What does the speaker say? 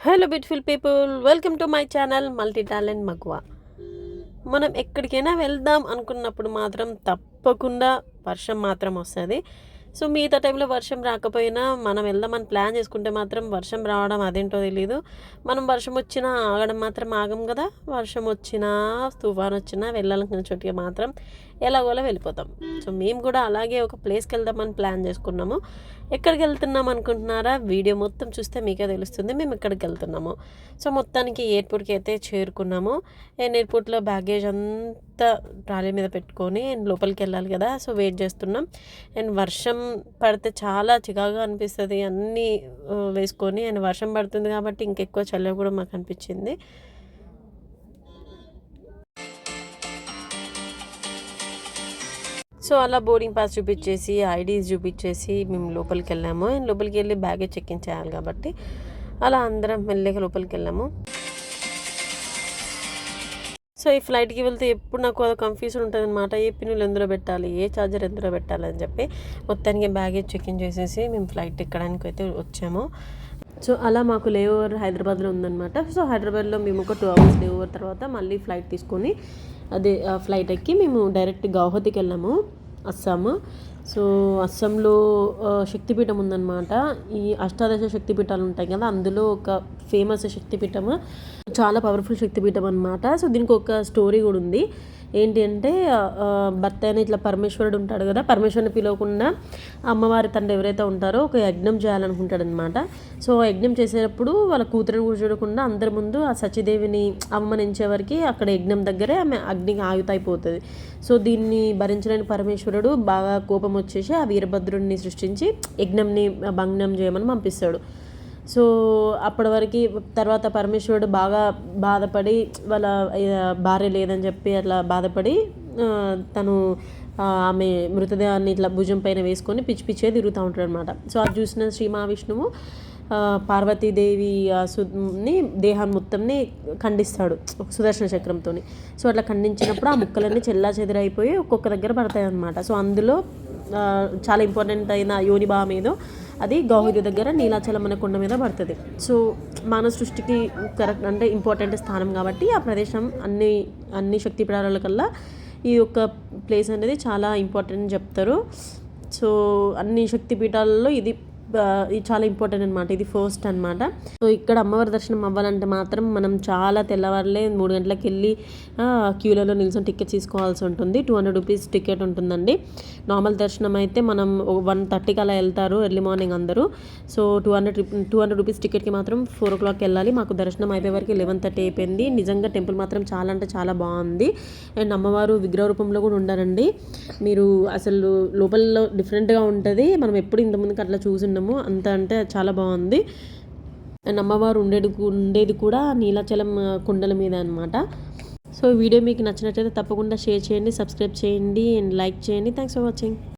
Hello beautiful people, welcome to my channel multi talent Maguva. మనం ఎక్కడికైనా వెళ్దాం అనుకున్నప్పుడు మాత్రం తప్పకుండా వర్షం మాత్రం వస్తుంది. సో మిగతా టైంలో వర్షం రాకపోయినా మనం వెళ్దామని ప్లాన్ చేసుకుంటే మాత్రం వర్షం రావడం అదేంటో తెలీదు. మనం వర్షం వచ్చినా ఆగడం మాత్రం ఆగం కదా. వర్షం వచ్చినా తుఫాన్ వచ్చినా వెళ్ళాలనుకున్న చోటుకి మాత్రం ఎలాగోలా వెళ్ళిపోతాం. సో మేము కూడా అలాగే ఒక ప్లేస్కి వెళ్దామని ప్లాన్ చేసుకున్నాము. ఎక్కడికి వెళ్తున్నాం అనుకుంటున్నారా? వీడియో మొత్తం చూస్తే మీకే తెలుస్తుంది మేము ఎక్కడికి వెళ్తున్నాము. సో మొత్తానికి ఎయిర్పోర్ట్కి అయితే చేరుకున్నాము. అండ్ ఎయిర్పోర్ట్లో బ్యాగేజ్ అంతా ట్రాలీ మీద పెట్టుకొని అండ్ లోపలికి వెళ్ళాలి కదా. సో వెయిట్ చేస్తున్నాం. అండ్ వర్షం పడితే చాలా చికాగా అనిపిస్తుంది అన్నీ వేసుకొని. అండ్ వర్షం పడుతుంది కాబట్టి ఇంకెక్కువ చల్ల కూడా మాకు అనిపించింది. సో అలా బోర్డింగ్ పాస్ చూపించేసి ఐడీస్ చూపించేసి మేము లోపలికి వెళ్ళాము. అండ్ లోపలికి వెళ్ళి బ్యాగేజ్ చెక్ ఇన్ చేయాలి కాబట్టి అలా అందరం మెల్లగా లోపలికి వెళ్ళాము. సో ఈ ఫ్లైట్కి వెళ్తే ఎప్పుడు నాకు అది కన్ఫ్యూజన్ ఉంటుంది అనమాట. ఏ పిన్నులు ఎందులో పెట్టాలి, ఏ ఛార్జర్ ఎందులో పెట్టాలి అని చెప్పి మొత్తానికి బ్యాగేజ్ చెక్ ఇన్ చేసేసి మేము ఫ్లైట్ ఎక్కడానికి అయితే వచ్చాము. సో అలా మాకు లే ఓవర్ హైదరాబాద్లో ఉందన్నమాట. సో హైదరాబాద్లో మేము ఒక 2 hours లే ఓవర్ తర్వాత మళ్ళీ ఫ్లైట్ తీసుకొని అదే ఫ్లైట్ ఎక్కి మేము డైరెక్ట్ గౌహతికి వెళ్ళాము, అస్సాము. సో అస్సాంలో శక్తిపీఠం ఉందన్నమాట. ఈ అష్టాదశ శక్తిపీఠాలు ఉంటాయి కదా, అందులో ఒక ఫేమస్ శక్తిపీఠము, చాలా పవర్ఫుల్ శక్తిపీఠం అనమాట. సో దీనికి ఒక స్టోరీ కూడా ఉంది. ఏంటి అంటే భర్త అయిన ఇట్లా పరమేశ్వరుడు ఉంటాడు కదా, పరమేశ్వరుని పిలవకుండా అమ్మవారి తండ్రి ఎవరైతే ఉంటారో ఒక యజ్ఞం చేయాలనుకుంటాడు అనమాట. సో యజ్ఞం చేసేటప్పుడు వాళ్ళ కూతురుని కూడా చూడకుండా అందరి ముందు ఆ సచిదేవిని అవమానించే వరకు అక్కడ యజ్ఞం దగ్గరే ఆమె అగ్నికి ఆయుతైపోతుంది. సో దీన్ని భరించలేని పరమేశ్వరుడు బాగా కోపం వచ్చేసి ఆ వీరభద్రుడిని సృష్టించి యజ్ఞంని భంగం చేయమని పంపిస్తాడు. సో అప్పటి వరకు తర్వాత పరమేశ్వరుడు బాగా బాధపడి వాళ్ళ భార్య లేదని చెప్పి అట్లా బాధపడి తను ఆమె మృతదేహాన్ని ఇట్లా భుజం పైన వేసుకొని పిచ్చి పిచ్చే తిరుగుతూ ఉంటాడు అనమాట. సో అది చూసిన శ్రీ మహావిష్ణువు పార్వతీదేవి దేహాన్ని మొత్తంని ఖండిస్తాడు సుదర్శన చక్రంతో. సో అట్లా ఖండించినప్పుడు ఆ ముక్కలన్నీ చెల్లా చెదిరైపోయి ఒక్కొక్క దగ్గర పడతాయి అనమాట. సో అందులో చాలా ఇంపార్టెంట్ అయిన యోని భావం ఏదో అది గౌహతి దగ్గర నీలాచలం అనే కొండ మీద పడుతుంది. సో మానవ సృష్టికి కరెక్ట్ అంటే ఇంపార్టెంట్ స్థానం కాబట్టి ఆ ప్రదేశం అన్ని శక్తిపీఠాల కల్లా ఈ యొక్క ప్లేస్ అనేది చాలా ఇంపార్టెంట్ చెప్తారు. సో అన్ని శక్తిపీఠాలలో ఇది చాలా ఇంపార్టెంట్ అనమాట. ఇది ఫస్ట్ అనమాట. సో ఇక్కడ అమ్మవారి దర్శనం అవ్వాలంటే మాత్రం మనం చాలా తెల్లవారులే 3 గంటలకు వెళ్ళి క్యూలలో నిల్చొని టికెట్ తీసుకోవాల్సి ఉంటుంది. 200 రూపీస్ టికెట్ ఉంటుందండి. నార్మల్ దర్శనం అయితే మనం 1:30కి అలా వెళ్తారు ఎర్లీ మార్నింగ్ అందరూ. సో 200 రూపీస్ టికెట్కి మాత్రం 4 o'clock వెళ్ళాలి. మాకు దర్శనం అయిపోయే వరకు 11:30 అయిపోయింది. నిజంగా టెంపుల్ మాత్రం చాలా అంటే చాలా బాగుంది. అండ్ అమ్మవారు విగ్రహ రూపంలో కూడా ఉండారండి. మీరు అసలు లోపల డిఫరెంట్గా ఉంటుంది. మనం ఎప్పుడు ఇంతకుముందుకు అట్లా చూసున్నాము. అంత అంటే చాలా బాగుంది. అండ్ అమ్మవారు ఉండేది కూడా నీలాచలం కొండల మీద అనమాట. సో వీడియో మీకు నచ్చినట్లయితే తప్పకుండా షేర్ చేయండి, సబ్స్క్రైబ్ చేయండి అండ్ లైక్ చేయండి. Thanks for watching.